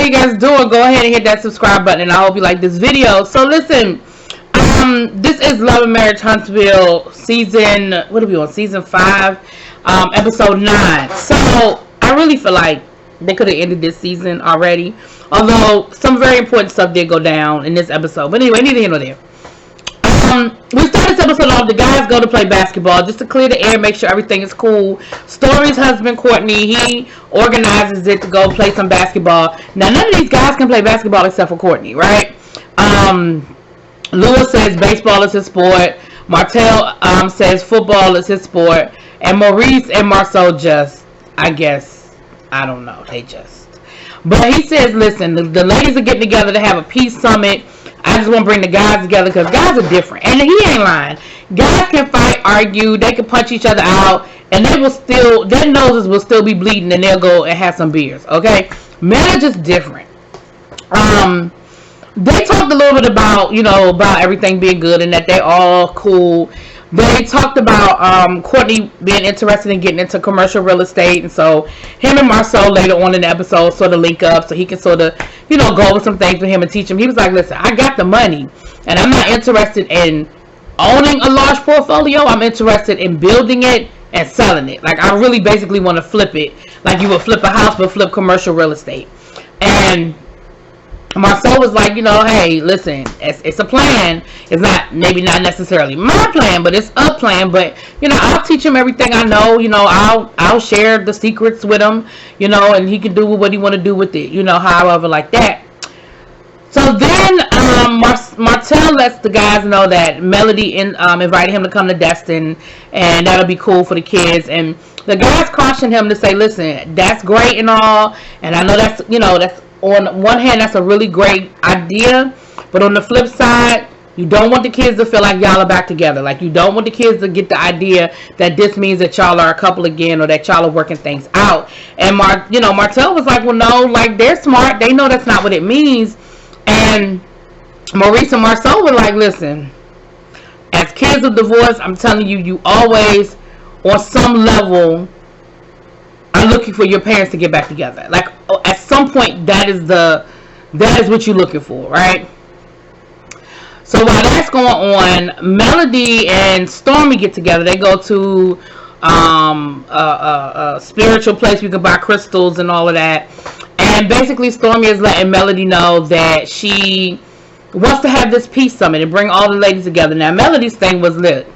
you guys doing? Go ahead and hit that subscribe button, and I hope you like this video. So listen, this is Love and Marriage Huntsville season, what are we on? Season 5, episode 9. So I really feel like they could have ended this season already, although some very important stuff did go down in this episode. But anyway, neither here nor there. We start this episode off. The guys go to play basketball just to clear the air, make sure everything is cool. Stormy's husband, Courtney, he organizes it to go play some basketball. Now, none of these guys can play basketball except for Courtney, right? Lewis says baseball is his sport. Martell says football is his sport. And Maurice and Marceau just, I guess, I don't know, they just. But he says, listen, the ladies are getting together to have a peace summit. I just want to bring the guys together because guys are different. And he ain't lying. Guys can fight, argue, they can punch each other out, and they will still, their noses will still be bleeding, and they'll go and have some beers, okay? Men are just different. They talked a little bit about, about everything being good and that they all cool. They talked about Courtney being interested in getting into commercial real estate, and so him and Marceau later on in the episode sort of link up so he can sort of, go over some things with him and teach him. He was like, listen, I got the money, and I'm not interested in owning a large portfolio. I'm interested in building it and selling it. Like, I really basically want to flip it like you would flip a house, but flip commercial real estate. And Marceau was like, hey, listen, it's a plan. It's maybe not necessarily my plan, but it's a plan. But, I'll teach him everything I know. I'll share the secrets with him, and he can do what he want to do with it, however, like that. So then Martell lets the guys know that Melody invited him to come to Destin, and that'll be cool for the kids. And the guys caution him to say, listen, that's great and all, and I know that's, that's on one hand, that's a really great idea, but on the flip side, you don't want the kids to feel like y'all are back together. Like, you don't want the kids to get the idea that this means that y'all are a couple again, or that y'all are working things out. And Martell was like, well, no, like, they're smart. They know that's not what it means. And Maurice and Marceau were like, listen, as kids of divorce, I'm telling you, you always, on some level, are looking for your parents to get back together. Like, at some point, that is what you're looking for, right? So while that's going on, Melody and Stormy get together. They go to a spiritual place where you can buy crystals and all of that. And basically, Stormy is letting Melody know that she wants to have this peace summit and bring all the ladies together. Now, Melody's thing was lit.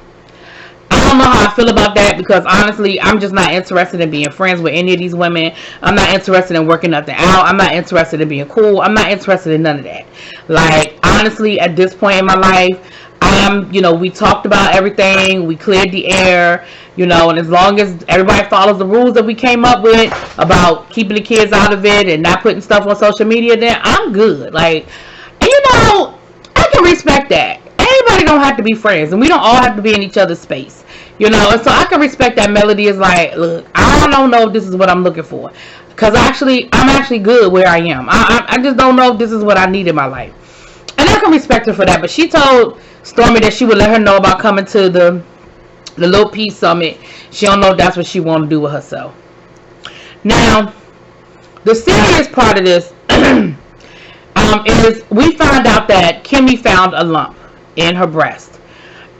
I don't know how I feel about that, because honestly, I'm just not interested in being friends with any of these women. I'm not interested in working nothing out. I'm not interested in being cool. I'm not interested in none of that. Like, honestly, at this point in my life, we talked about everything. We cleared the air, and as long as everybody follows the rules that we came up with about keeping the kids out of it and not putting stuff on social media, then I'm good. Like, and I can respect that. Everybody don't have to be friends, and we don't all have to be in each other's space, and so I can respect that. Melody is like, look, I don't know if this is what I'm looking for, because I'm actually good where I am. I just don't know if this is what I need in my life, and I can respect her for that. But she told Stormy that she would let her know about coming to the little peace summit. She don't know if that's what she want to do with herself. Now, the serious part of this is we found out that Kimmy found a lump in her breast,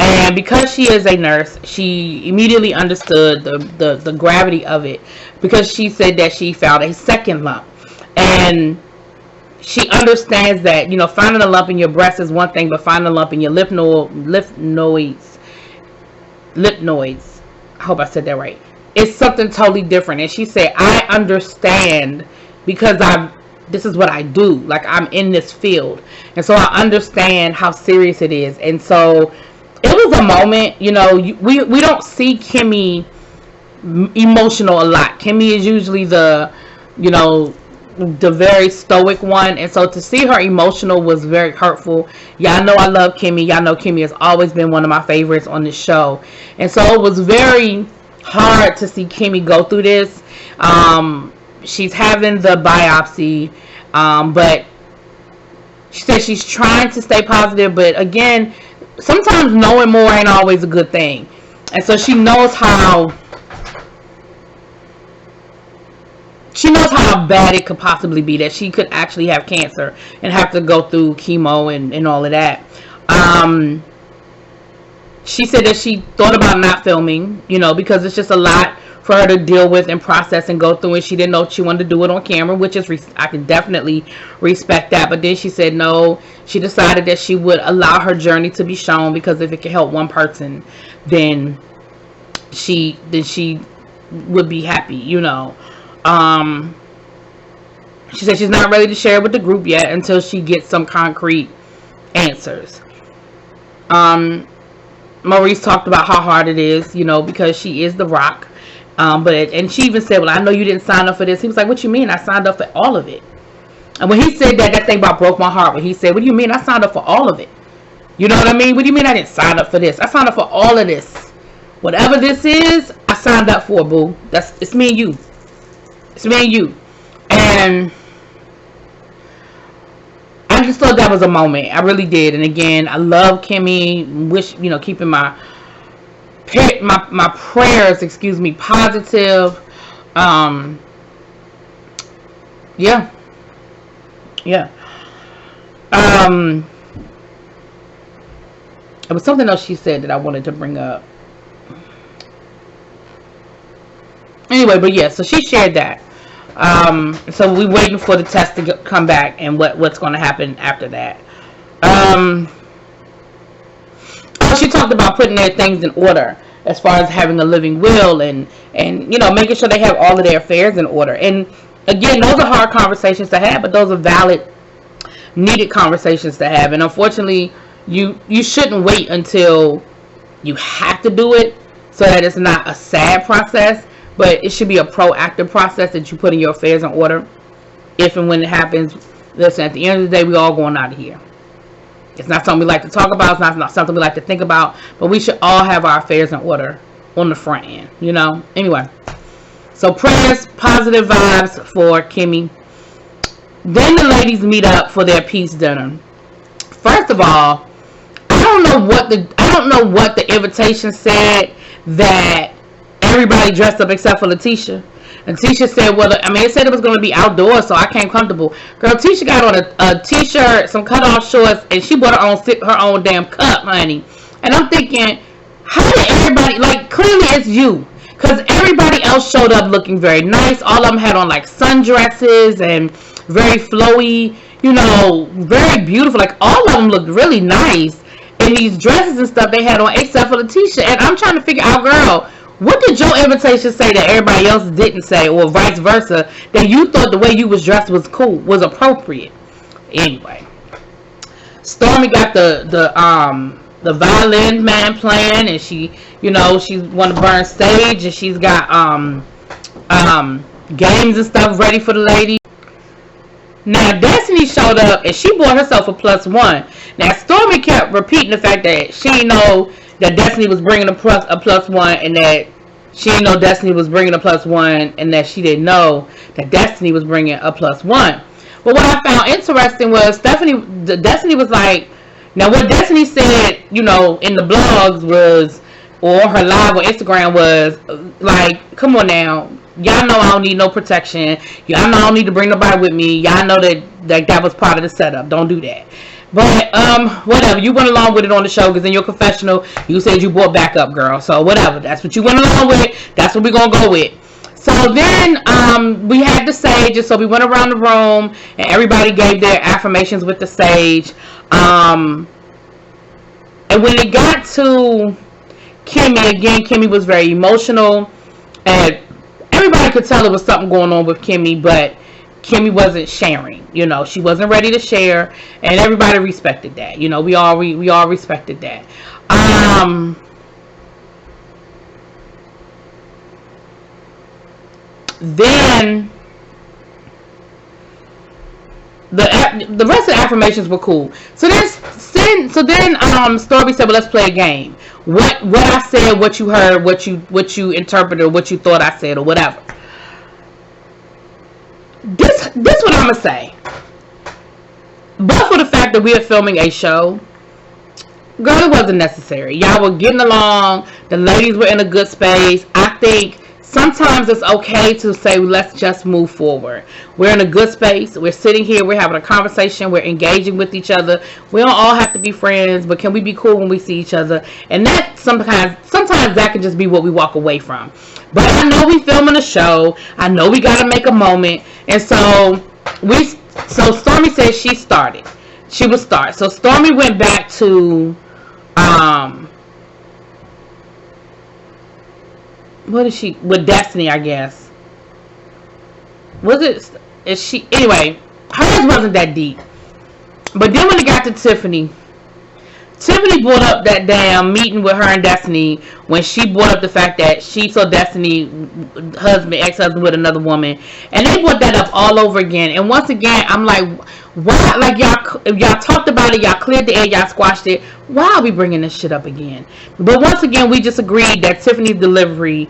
and because she is a nurse, she immediately understood the gravity of it, because she said that she found a second lump, and she understands that finding a lump in your breast is one thing, but finding a lump in your lip nodes, I hope I said that right, it's something totally different. And she said, I understand, because this is what I do. Like, I'm in this field, and so I understand how serious it is. And so it was a moment, we don't see Kimmy emotional a lot. Kimmy is usually the very stoic one, and so to see her emotional was very hurtful. Y'all know I love Kimmy. Y'all know Kimmy has always been one of my favorites on this show, and so it was very hard to see Kimmy go through this. She's having the biopsy, but she said she's trying to stay positive, but again, sometimes knowing more ain't always a good thing. And so she knows how she knows how bad it could possibly be, that she could actually have cancer and have to go through chemo and all of that. She said that she thought about not filming, you know, because it's just a lot for her to deal with and process and go through, and she didn't know if she wanted to do it on camera, which is, I can definitely respect that. But then she said no, she decided that she would allow her journey to be shown, because if it could help one person, then she would be happy, you know. She said she's not ready to share it with the group yet until she gets some concrete answers. Maurice talked about how hard it is, you know, because she is The Rock. And she even said, well, I know you didn't sign up for this. He was like, what you mean? I signed up for all of it. And when he said that, that thing about broke my heart. When he said, what do you mean? I signed up for all of it. You know what I mean? What do you mean I didn't sign up for this? I signed up for all of this. Whatever this is, I signed up for, boo. It's me and you. It's me and you. And I just thought that was a moment. I really did. And again, I love Kimmy. Wish, you know, keeping my prayers, positive. Yeah. It was something else she said that I wanted to bring up. Anyway, but yeah, so she shared that. So we're waiting for the test to come back and what's going to happen after that. She talked about putting their things in order as far as having a living will and you know, making sure they have all of their affairs in order. And again, those are hard conversations to have, but those are valid, needed conversations to have. And unfortunately, you shouldn't wait until you have to do it so that it's not a sad process, but it should be a proactive process that you put in your affairs in order. If and when it happens, listen, at the end of the day, we all going out of here. It's not something we like to talk about. It's not something we like to think about. But we should all have our affairs in order on the front end, you know. Anyway, so prayers, positive vibes for Kimmy. Then the ladies meet up for their peace dinner. First of all, I don't know what the invitation said that everybody dressed up except for Letitia. And Tisha said, well, I mean, it said it was going to be outdoors, so I came comfortable. Girl, Tisha got on a t-shirt, some cut-off shorts, and she bought her own damn cup, honey. And I'm thinking, how did everybody, like, clearly it's you. Because everybody else showed up looking very nice. All of them had on, like, sundresses and very flowy, you know, very beautiful. Like, all of them looked really nice in these dresses and stuff they had on, except for Letitia. And I'm trying to figure out, girl, what did your invitation say that everybody else didn't say, or vice versa, that you thought the way you was dressed was cool, was appropriate? Anyway, Stormy got the violin man playing, and she, you know, she want to burn stage, and she's got games and stuff ready for the lady. Now Destiny showed up, and she bought herself a +1. Now Stormy kept repeating the fact that she didn't know that Destiny was bringing a +1, and that she didn't know Destiny was bringing a +1, and that she didn't know that Destiny was bringing a +1. But what I found interesting was Destiny was like, now what Destiny said, you know, in the blogs was, or her live on Instagram was, like, come on now, y'all know I don't need no protection, y'all know I don't need to bring nobody with me, y'all know that was part of the setup, don't do that. But, whatever, you went along with it on the show, because in your confessional, you said you bought backup, girl. So, whatever, that's what you went along with, that's what we're going to go with. So, then, we had the sage, so we went around the room, and everybody gave their affirmations with the sage. And when it got to Kimmy, again, Kimmy was very emotional, and everybody could tell there was something going on with Kimmy, but Kimmy wasn't sharing, you know, she wasn't ready to share, and everybody respected that, you know, we all respected that. Then the rest of the affirmations were cool. So then Stormy said, well, let's play a game. What I said, what you heard, what you interpreted, or what you thought I said, or whatever. This what I'm gonna say. But for the fact that we are filming a show, girl, it wasn't necessary. Y'all were getting along. The ladies were in a good space. I think sometimes it's okay to say, let's just move forward. We're in a good space. We're sitting here. We're having a conversation. We're engaging with each other. We don't all have to be friends, but can we be cool when we see each other? And that sometimes that can just be what we walk away from. But I know we filming a show. I know we got to make a moment. And so Stormy said she started. She would start. So Stormy went back to, what is she, with Destiny, I guess. Anyway, hers wasn't that deep. But then when it got to Tiffany brought up that damn meeting with her and Destiny, when she brought up the fact that she saw Destiny ex-husband with another woman, and they brought that up all over again. And once again, I'm like, why? Like, y'all talked about it, y'all cleared the air, y'all squashed it. Why are we bringing this shit up again? But once again, we just agreed that Tiffany's delivery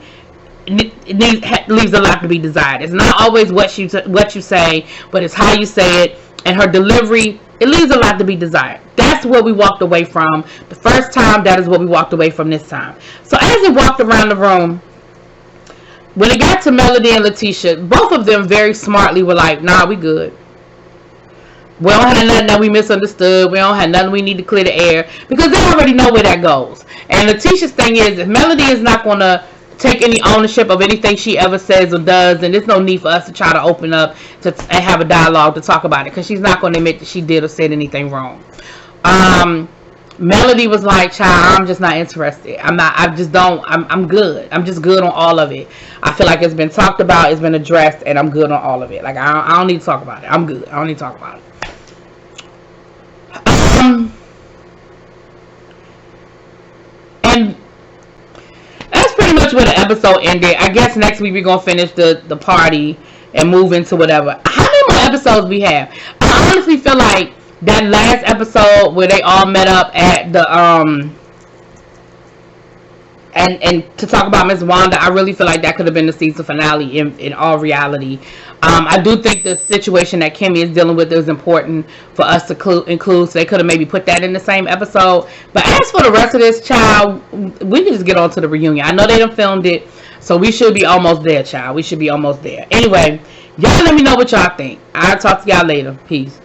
leaves a lot to be desired. It's not always what you say, but it's how you say it. And her delivery, it leaves a lot to be desired. That's what we walked away from the first time. That is what we walked away from this time. So as we walked around the room, when it got to Melody and Letitia, both of them very smartly were like, nah, we good. We don't have nothing that we misunderstood. We don't have nothing we need to clear the air, because they already know where that goes. And Letitia's thing is, if Melody is not going to take any ownership of anything she ever says or does, then there's no need for us to try to open up and have a dialogue to talk about it, because she's not going to admit that she did or said anything wrong. Melody was like, child, I'm just not interested. I'm good. I'm just good on all of it. I feel like it's been talked about, it's been addressed, and I'm good on all of it. Like, I don't need to talk about it. I'm good. I don't need to talk about it. And that's pretty much where the episode ended. I guess next week we're going to finish the party and move into whatever. How many more episodes we have? I honestly feel like that last episode where they all met up at the and to talk about Miss Wanda, I really feel like that could have been the season finale in all reality. I do think the situation that Kimmy is dealing with is important for us to include, so they could have maybe put that in the same episode. But as for the rest of this, child, we can just get on to the reunion. I know they done filmed it, so we should be almost there, child. We should be almost there. Anyway, y'all let me know what y'all think. I'll talk to y'all later. Peace.